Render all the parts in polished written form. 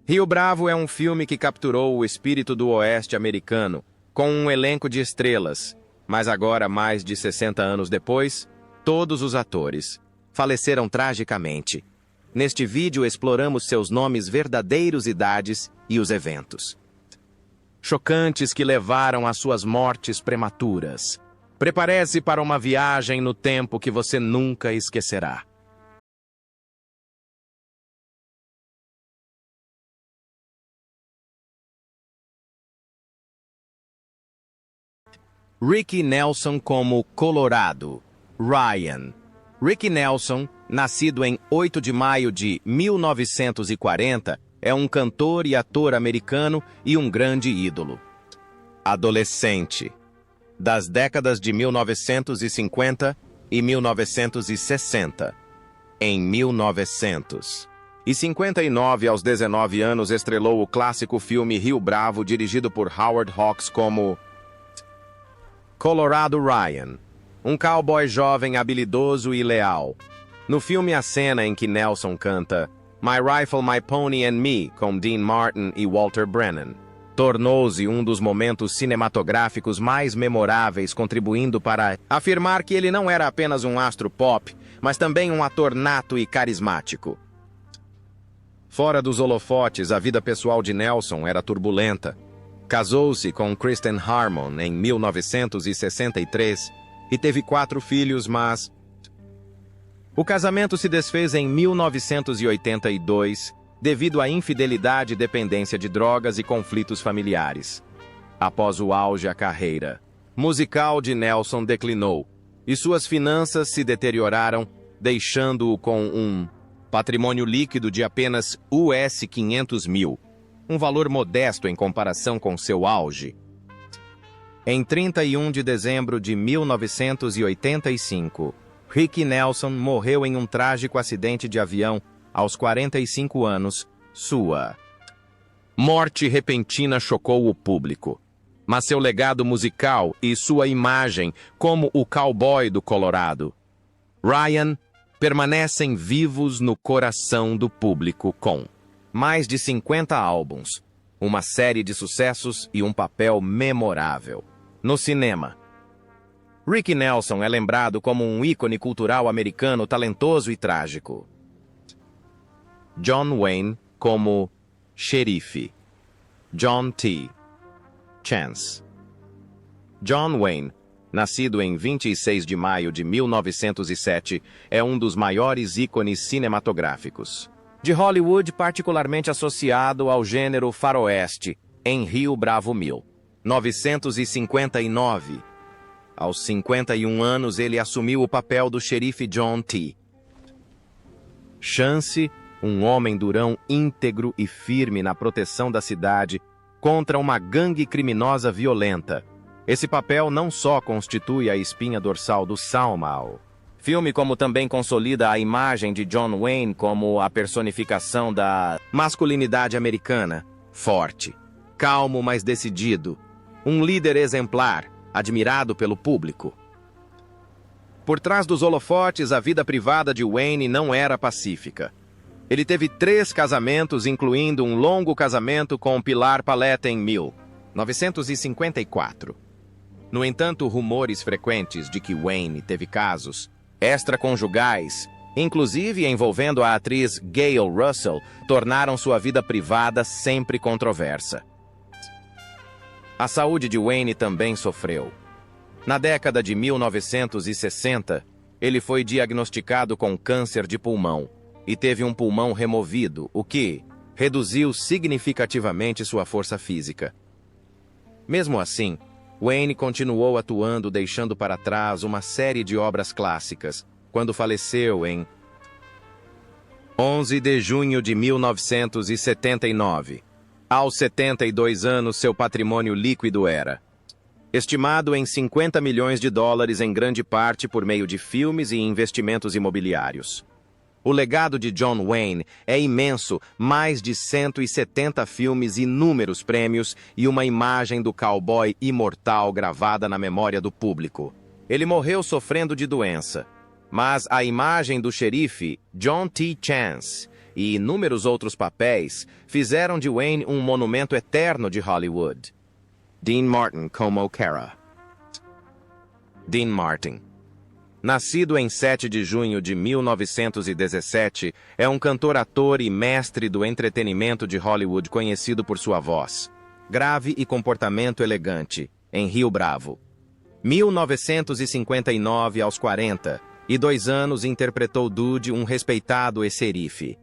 Rio Bravo é um filme que capturou o espírito do oeste americano, com um elenco de estrelas, mas agora, mais de 60 anos depois, todos os atores faleceram tragicamente. Neste vídeo exploramos seus nomes verdadeiros, idades e os eventos chocantes que levaram às suas mortes prematuras. Prepare-se para uma viagem no tempo que você nunca esquecerá. Ricky Nelson como Colorado. Ryan. Ricky Nelson, nascido em 8 de maio de 1940, é um cantor e ator americano e um grande ídolo. Adolescente. Das décadas de 1950 e 1960. Em 1959, aos 19 anos, estrelou o clássico filme Rio Bravo, dirigido por Howard Hawks como Colorado Ryan, um cowboy jovem habilidoso e leal. No filme, a cena em que Nelson canta My Rifle, My Pony and Me, com Dean Martin e Walter Brennan, tornou-se um dos momentos cinematográficos mais memoráveis, contribuindo para afirmar que ele não era apenas um astro pop, mas também um ator nato e carismático. Fora dos holofotes, a vida pessoal de Nelson era turbulenta. Casou-se com Kristen Harmon em 1963 e teve 4 filhos, mas o casamento se desfez em 1982 devido à infidelidade, dependência de drogas e conflitos familiares. Após o auge, a carreira musical de Nelson declinou e suas finanças se deterioraram, deixando-o com um patrimônio líquido de apenas US 500 mil, um valor modesto em comparação com seu auge. Em 31 de dezembro de 1985, Ricky Nelson morreu em um trágico acidente de avião aos 45 anos. Sua morte repentina chocou o público, mas seu legado musical e sua imagem como o cowboy do Colorado, Ryan, permanecem vivos no coração do público com mais de 50 álbuns, uma série de sucessos e um papel memorável no cinema. Ricky Nelson é lembrado como um ícone cultural americano talentoso e trágico. John Wayne como xerife. John T. Chance. John Wayne, nascido em 26 de maio de 1907, é um dos maiores ícones cinematográficos de Hollywood, particularmente associado ao gênero faroeste, em Rio Bravo 1959. Aos 51 anos, ele assumiu o papel do xerife John T. Chance, um homem durão íntegro e firme na proteção da cidade contra uma gangue criminosa violenta. Esse papel não só constitui a espinha dorsal do Salmal filme, como também consolida a imagem de John Wayne como a personificação da masculinidade americana, forte, calmo, mas decidido, um líder exemplar, admirado pelo público. Por trás dos holofotes, a vida privada de Wayne não era pacífica. Ele teve 3 casamentos, incluindo um longo casamento com Pilar Paletta em 1954. No entanto, rumores frequentes de que Wayne teve casos extraconjugais, inclusive envolvendo a atriz Gayle Russell, tornaram sua vida privada sempre controversa. A saúde de Wayne também sofreu. Na década de 1960, ele foi diagnosticado com câncer de pulmão e teve um pulmão removido, o que reduziu significativamente sua força física. Mesmo assim, Wayne continuou atuando, deixando para trás uma série de obras clássicas, quando faleceu em 11 de junho de 1979. Aos 72 anos, seu patrimônio líquido era estimado em $50 milhões, em grande parte por meio de filmes e investimentos imobiliários. O legado de John Wayne é imenso, mais de 170 filmes, inúmeros prêmios e uma imagem do cowboy imortal gravada na memória do público. Ele morreu sofrendo de doença, mas a imagem do xerife John T. Chance e inúmeros outros papéis fizeram de Wayne um monumento eterno de Hollywood. Dean Martin como Kara. Dean Martin, nascido em 7 de junho de 1917, é um cantor, ator e mestre do entretenimento de Hollywood conhecido por sua voz grave e comportamento elegante, em Rio Bravo. 1959 aos 42 anos interpretou Dude, um respeitado xerife,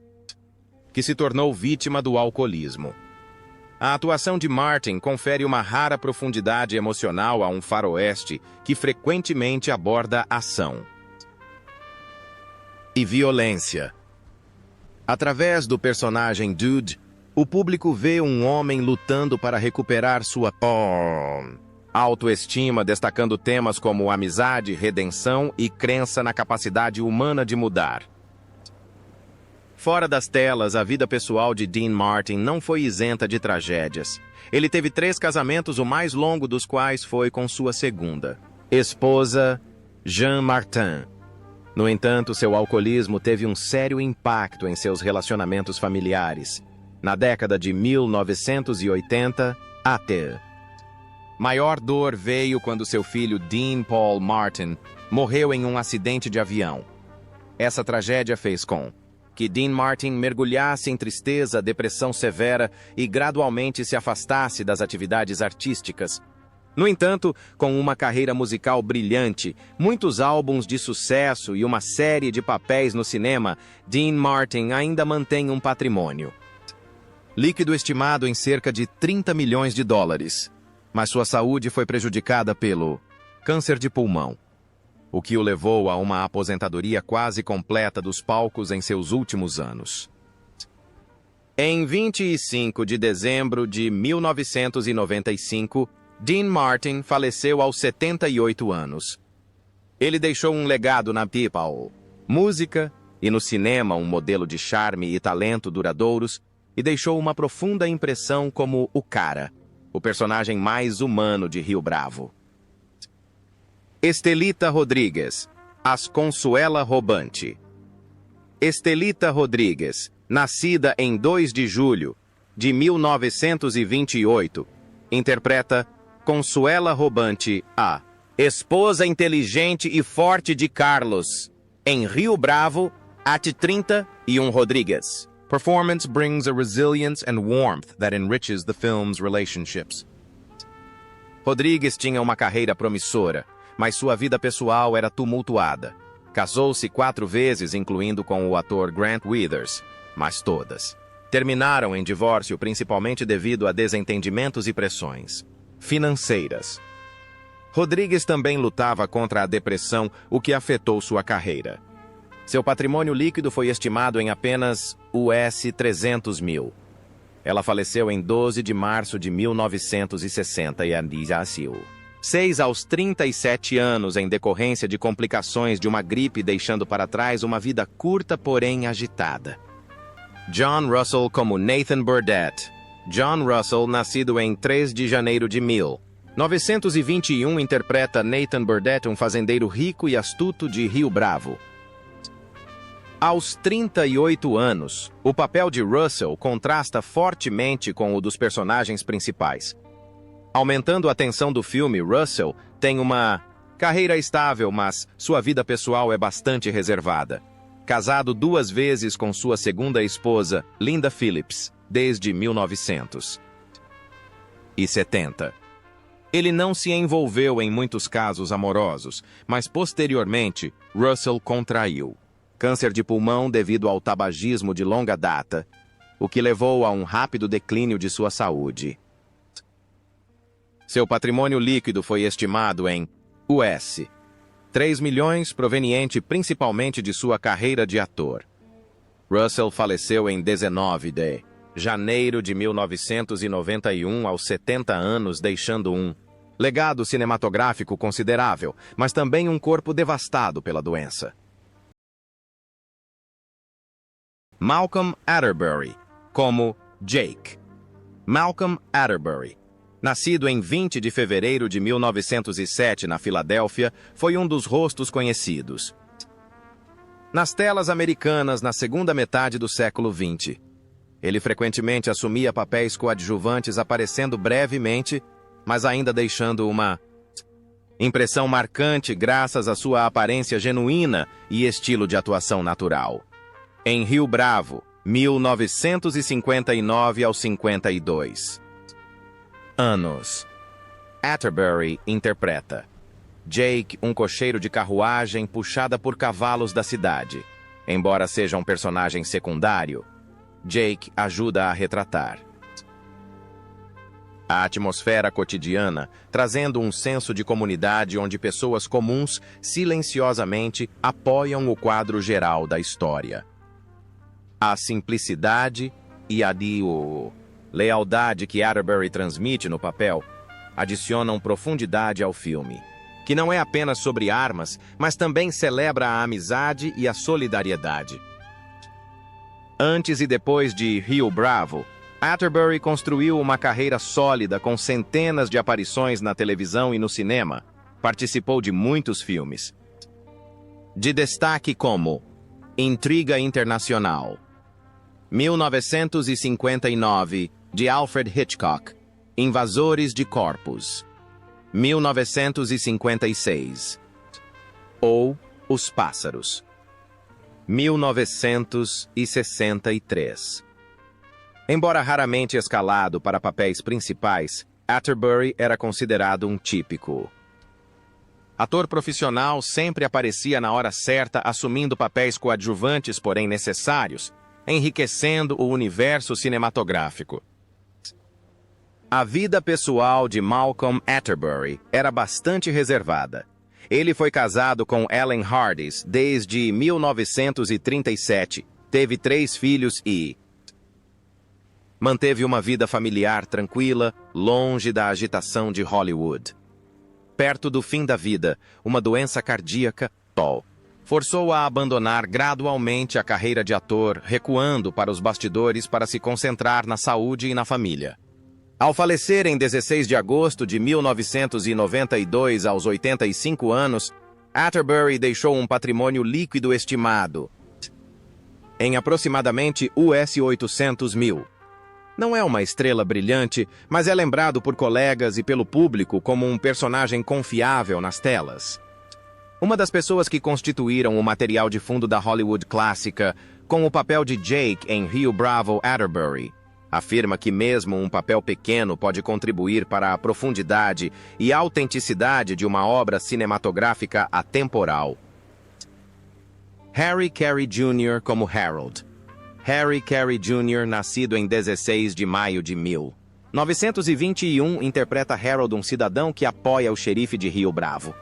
que se tornou vítima do alcoolismo. A atuação de Martin confere uma rara profundidade emocional a um faroeste que frequentemente aborda ação e violência. Através do personagem Dude, o público vê um homem lutando para recuperar sua autoestima, destacando temas como amizade, redenção e crença na capacidade humana de mudar. Fora das telas, a vida pessoal de Dean Martin não foi isenta de tragédias. Ele teve 3 casamentos, o mais longo dos quais foi com sua segunda esposa, Jean Martin. No entanto, seu alcoolismo teve um sério impacto em seus relacionamentos familiares. Na década de 1980, até. Maior dor veio quando seu filho Dean Paul Martin morreu em um acidente de avião. Essa tragédia fez com que Dean Martin mergulhasse em tristeza, depressão severa e gradualmente se afastasse das atividades artísticas. No entanto, com uma carreira musical brilhante, muitos álbuns de sucesso e uma série de papéis no cinema, Dean Martin ainda mantém um patrimônio líquido estimado em cerca de 30 milhões de dólares. Mas sua saúde foi prejudicada pelo câncer de pulmão, o que o levou a uma aposentadoria quase completa dos palcos em seus últimos anos. Em 25 de dezembro de 1995, Dean Martin faleceu aos 78 anos. Ele deixou um legado na people, música e no cinema, um modelo de charme e talento duradouros, e deixou uma profunda impressão como o Cara, o personagem mais humano de Rio Bravo. Estelita Rodrigues, as Consuela Robante. Estelita Rodrigues, nascida em 2 de julho de 1928, interpreta Consuela Robante, a esposa inteligente e forte de Carlos, em Rio Bravo, at 31 Rodrigues. Performance brings a resilience and warmth that enriches the film's relationships. Rodrigues tinha uma carreira promissora, mas sua vida pessoal era tumultuada. Casou-se 4 vezes, incluindo com o ator Grant Withers, mas todas terminaram em divórcio, principalmente devido a desentendimentos e pressões financeiras. Rodrigues também lutava contra a depressão, o que afetou sua carreira. Seu patrimônio líquido foi estimado em apenas US 300 mil. Ela faleceu em 12 de março de 1960 e nasceu 6 aos 37 anos em decorrência de complicações de uma gripe, deixando para trás uma vida curta, porém agitada. John Russell como Nathan Burdett. John Russell, nascido em 3 de janeiro de 1921, interpreta Nathan Burdett, um fazendeiro rico e astuto de Rio Bravo. Aos 38 anos, o papel de Russell contrasta fortemente com o dos personagens principais. Aumentando a tensão do filme, Russell tem uma carreira estável, mas sua vida pessoal é bastante reservada. Casado 2 vezes com sua segunda esposa, Linda Phillips, desde 1970. Ele não se envolveu em muitos casos amorosos, mas posteriormente, Russell contraiu câncer de pulmão devido ao tabagismo de longa data, o que levou a um rápido declínio de sua saúde. Seu patrimônio líquido foi estimado em US 3 milhões, proveniente principalmente de sua carreira de ator. Russell faleceu em 19 de janeiro de 1991, aos 70 anos, deixando um legado cinematográfico considerável, mas também um corpo devastado pela doença. Malcolm Atterbury, como Jake. Malcolm Atterbury, nascido em 20 de fevereiro de 1907 na Filadélfia, foi um dos rostos conhecidos nas telas americanas na segunda metade do século XX. Ele frequentemente assumia papéis coadjuvantes, aparecendo brevemente, mas ainda deixando uma impressão marcante graças à sua aparência genuína e estilo de atuação natural. Em Rio Bravo, 1959 ao 52. Anos. Atterbury interpreta Jake, um cocheiro de carruagem puxada por cavalos da cidade. Embora seja um personagem secundário, Jake ajuda a retratar a atmosfera cotidiana, trazendo um senso de comunidade onde pessoas comuns silenciosamente apoiam o quadro geral da história. A simplicidade e a lealdade que Atterbury transmite no papel adicionam profundidade ao filme, que não é apenas sobre armas, mas também celebra a amizade e a solidariedade. Antes e depois de Rio Bravo, Atterbury construiu uma carreira sólida com centenas de aparições na televisão e no cinema. Participou de muitos filmes. De destaque como Intriga Internacional, 1959, de Alfred Hitchcock, Invasores de Corpos, 1956, ou Os Pássaros, 1963. Embora raramente escalado para papéis principais, Atterbury era considerado um típico ator profissional. Sempre aparecia na hora certa, assumindo papéis coadjuvantes, porém necessários, enriquecendo o universo cinematográfico. A vida pessoal de Malcolm Atterbury era bastante reservada. Ele foi casado com Ellen Hardis desde 1937, teve 3 filhos e manteve uma vida familiar tranquila, longe da agitação de Hollywood. Perto do fim da vida, uma doença cardíaca, forçou-a a abandonar gradualmente a carreira de ator, recuando para os bastidores para se concentrar na saúde e na família. Ao falecer em 16 de agosto de 1992, aos 85 anos, Atterbury deixou um patrimônio líquido estimado em aproximadamente US$ 800 mil. Não é uma estrela brilhante, mas é lembrado por colegas e pelo público como um personagem confiável nas telas. Uma das pessoas que constituíram o material de fundo da Hollywood clássica, com o papel de Jake em Rio Bravo, Atterbury afirma que mesmo um papel pequeno pode contribuir para a profundidade e autenticidade de uma obra cinematográfica atemporal. Harry Carey Jr. como Harold. Harry Carey Jr., nascido em 16 de maio de 1921, interpreta Harold, um cidadão que apoia o xerife de Rio Bravo.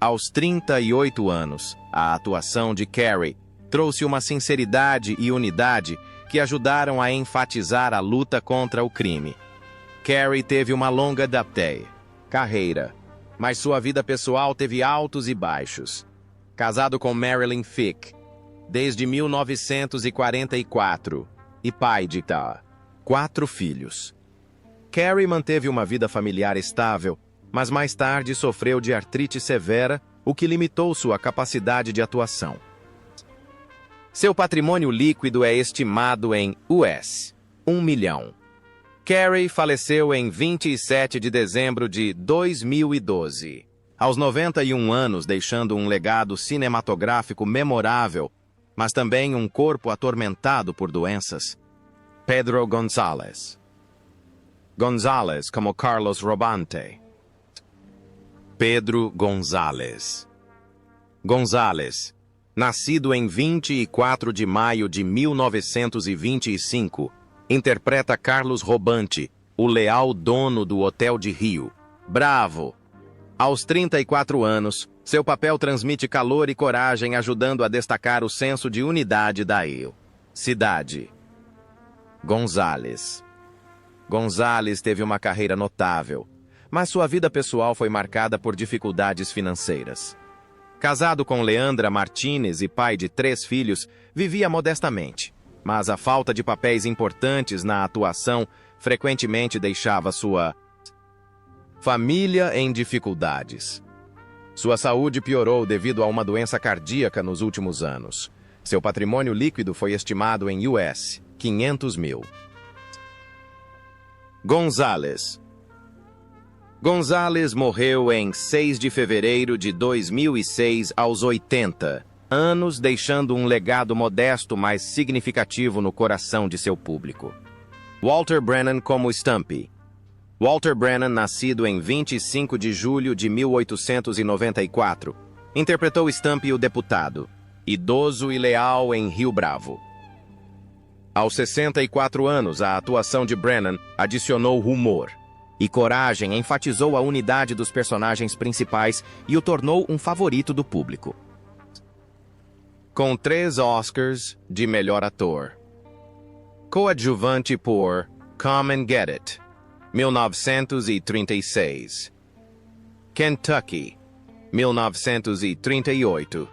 Aos 38 anos, a atuação de Carey trouxe uma sinceridade e unidade que ajudaram a enfatizar a luta contra o crime. Carey teve uma longa carreira, mas sua vida pessoal teve altos e baixos. Casado com Marilyn Fick desde 1944 e pai de 4 filhos. Carey manteve uma vida familiar estável, mas mais tarde sofreu de artrite severa, o que limitou sua capacidade de atuação. Seu patrimônio líquido é estimado em US$ 1 milhão. Carey faleceu em 27 de dezembro de 2012, aos 91 anos, deixando um legado cinematográfico memorável, mas também um corpo atormentado por doenças. Pedro González. González como Carlos Robante. Pedro González. González, nascido em 24 de maio de 1925, interpreta Carlos Robante, o leal dono do Hotel de Rio Bravo. Aos 34 anos, seu papel transmite calor e coragem, ajudando a destacar o senso de unidade da cidade. González. González teve uma carreira notável, mas sua vida pessoal foi marcada por dificuldades financeiras. Casado com Leandra Martínez e pai de 3 filhos, vivia modestamente, mas a falta de papéis importantes na atuação frequentemente deixava sua família em dificuldades. Sua saúde piorou devido a uma doença cardíaca nos últimos anos. Seu patrimônio líquido foi estimado em US 500 mil. Gonzalez. Gonzalez morreu em 6 de fevereiro de 2006 aos 80 anos, deixando um legado modesto mas significativo no coração de seu público. Walter Brennan como Stumpy. Walter Brennan, nascido em 25 de julho de 1894, interpretou Stumpy o deputado, idoso e leal em Rio Bravo. Aos 64 anos, a atuação de Brennan adicionou humor e coragem, enfatizou a unidade dos personagens principais e o tornou um favorito do público. Com 3 Oscars de melhor ator. Coadjuvante por Come and Get It, 1936. Kentucky, 1938.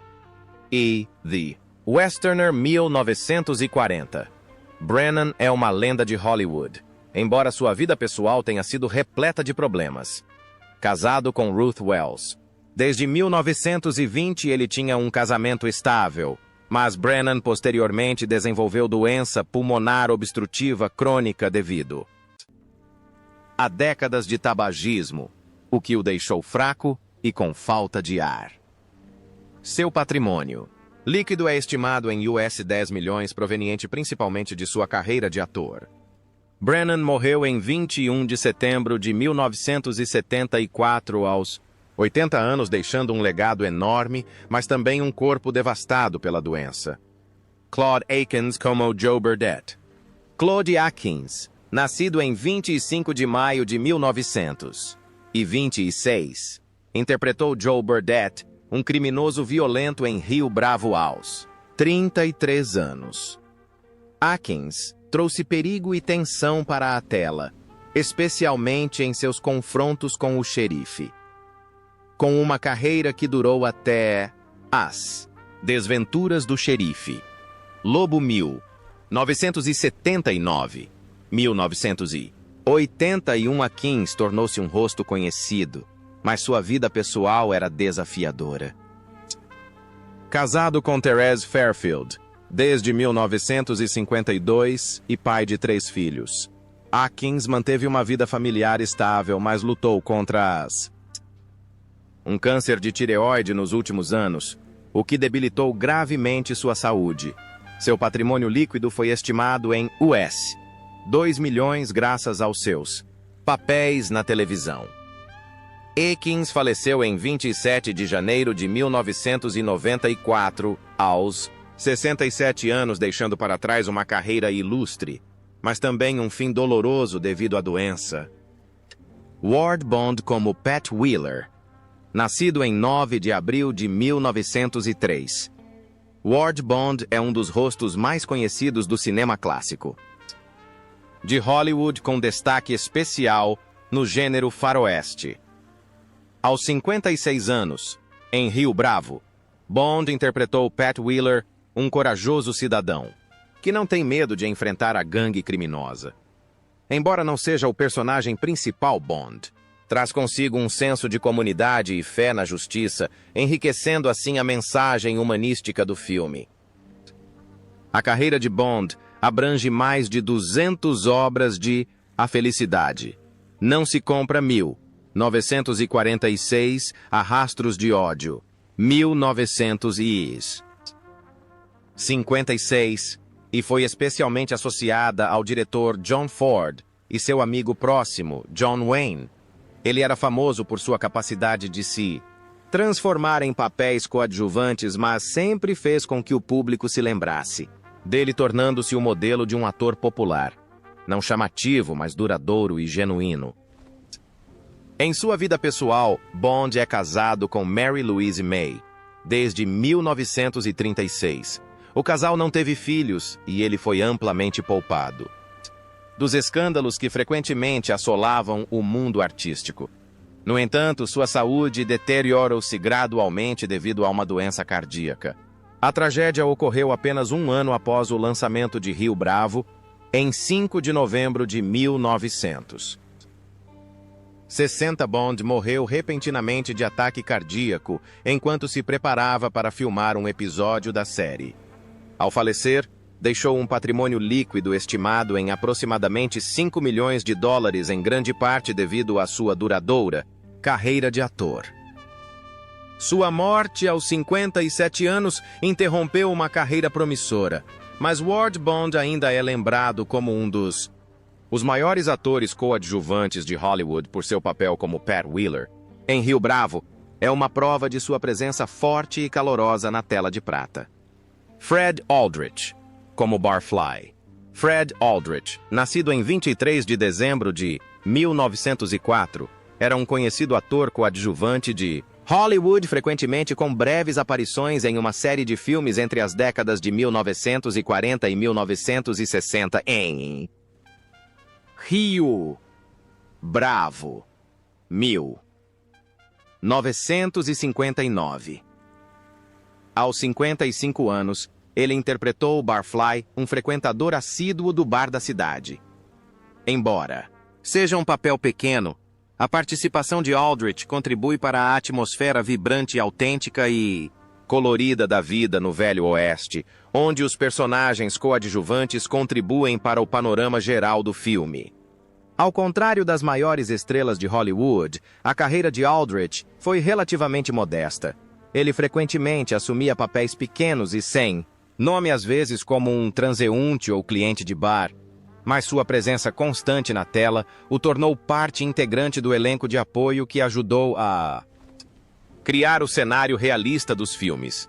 E The Westerner, 1940. Brennan é uma lenda de Hollywood, embora sua vida pessoal tenha sido repleta de problemas. Casado com Ruth Wells. Desde 1920 ele tinha um casamento estável, mas Brennan posteriormente desenvolveu doença pulmonar obstrutiva crônica devido a décadas de tabagismo, o que o deixou fraco e com falta de ar. Seu patrimônio líquido é estimado em US 10 milhões, proveniente principalmente de sua carreira de ator. Brennan morreu em 21 de setembro de 1974 aos 80 anos, deixando um legado enorme, mas também um corpo devastado pela doença. Claude Akins como Joe Burdett. Claude Akins, nascido em 25 de maio de 1926, interpretou Joe Burdett, um criminoso violento em Rio Bravo aos 33 anos. Akins trouxe perigo e tensão para a tela, especialmente em seus confrontos com o xerife. Com uma carreira que durou até As Desventuras do Xerife, Lobo 1979, 1981, Akins tornou-se um rosto conhecido, mas sua vida pessoal era desafiadora. Casado com Therese Fairfield desde 1952 e pai de 3 filhos, Akins manteve uma vida familiar estável, mas lutou contra um câncer de tireoide nos últimos anos, o que debilitou gravemente sua saúde. Seu patrimônio líquido foi estimado em US 2 milhões graças aos seus papéis na televisão. Akins faleceu em 27 de janeiro de 1994, aos 67 anos, deixando para trás uma carreira ilustre, mas também um fim doloroso devido à doença. Ward Bond como Pat Wheeler. Nascido em 9 de abril de 1903. Ward Bond é um dos rostos mais conhecidos do cinema clássico de Hollywood, com destaque especial no gênero faroeste. Aos 56 anos, em Rio Bravo, Bond interpretou Pat Wheeler, um corajoso cidadão que não tem medo de enfrentar a gangue criminosa. Embora não seja o personagem principal, Bond traz consigo um senso de comunidade e fé na justiça, enriquecendo assim a mensagem humanística do filme. A carreira de Bond abrange mais de 200 obras de A Felicidade, Não Se Compra 1946, A Rastros de Ódio, 1956, e foi especialmente associada ao diretor John Ford e seu amigo próximo, John Wayne. Ele era famoso por sua capacidade de se transformar em papéis coadjuvantes, mas sempre fez com que o público se lembrasse dele, tornando-se o modelo de um ator popular, não chamativo, mas duradouro e genuíno. Em sua vida pessoal, Bond é casado com Mary Louise May desde 1936. O casal não teve filhos e ele foi amplamente poupado dos escândalos que frequentemente assolavam o mundo artístico. No entanto, sua saúde deteriorou-se gradualmente devido a uma doença cardíaca. A tragédia ocorreu apenas um ano após o lançamento de Rio Bravo, em 5 de novembro de 1900. 60 Bond morreu repentinamente de ataque cardíaco enquanto se preparava para filmar um episódio da série. Ao falecer, deixou um patrimônio líquido estimado em aproximadamente 5 milhões de dólares, em grande parte devido à sua duradoura carreira de ator. Sua morte aos 57 anos interrompeu uma carreira promissora, mas Ward Bond ainda é lembrado como um dos maiores atores coadjuvantes de Hollywood por seu papel como Pat Wheeler em Rio Bravo é uma prova de sua presença forte e calorosa na tela de prata. Fred Aldrich, como Barfly. Fred Aldrich, nascido em 23 de dezembro de 1904, era um conhecido ator coadjuvante de Hollywood, frequentemente com breves aparições em uma série de filmes entre as décadas de 1940 e 1960 em Rio Bravo, 1959. Aos 55 anos, ele interpretou Barfly, um frequentador assíduo do bar da cidade. Embora seja um papel pequeno, a participação de Aldrich contribui para a atmosfera vibrante, autêntica e colorida da vida no Velho Oeste, onde os personagens coadjuvantes contribuem para o panorama geral do filme. Ao contrário das maiores estrelas de Hollywood, a carreira de Aldrich foi relativamente modesta. Ele frequentemente assumia papéis pequenos e sem nome, às vezes como um transeunte ou cliente de bar, mas sua presença constante na tela o tornou parte integrante do elenco de apoio que ajudou a criar o cenário realista dos filmes.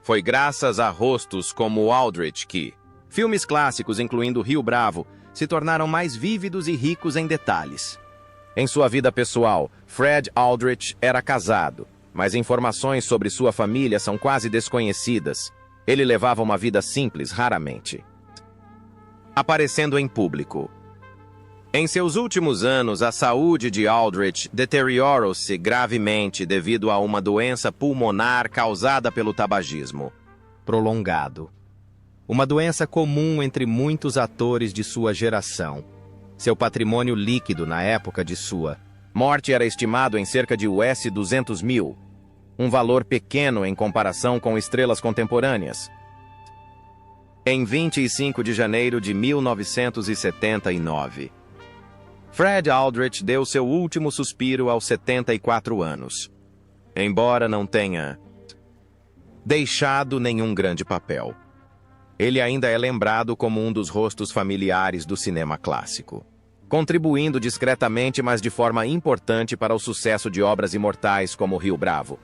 Foi graças a rostos como Aldrich que filmes clássicos, incluindo Rio Bravo, se tornaram mais vívidos e ricos em detalhes. Em sua vida pessoal, Fred Aldrich era casado, mas informações sobre sua família são quase desconhecidas. Ele levava uma vida simples, raramente aparecendo em público. Em seus últimos anos, a saúde de Aldrich deteriorou-se gravemente devido a uma doença pulmonar causada pelo tabagismo prolongado. Uma doença comum entre muitos atores de sua geração. Seu patrimônio líquido na época de sua morte era estimado em cerca de US$ 200 mil, um valor pequeno em comparação com estrelas contemporâneas. Em 25 de janeiro de 1979, Fred Aldrich deu seu último suspiro aos 74 anos, embora não tenha deixado nenhum grande papel. Ele ainda é lembrado como um dos rostos familiares do cinema clássico, contribuindo discretamente, mas de forma importante para o sucesso de obras imortais como Rio Bravo,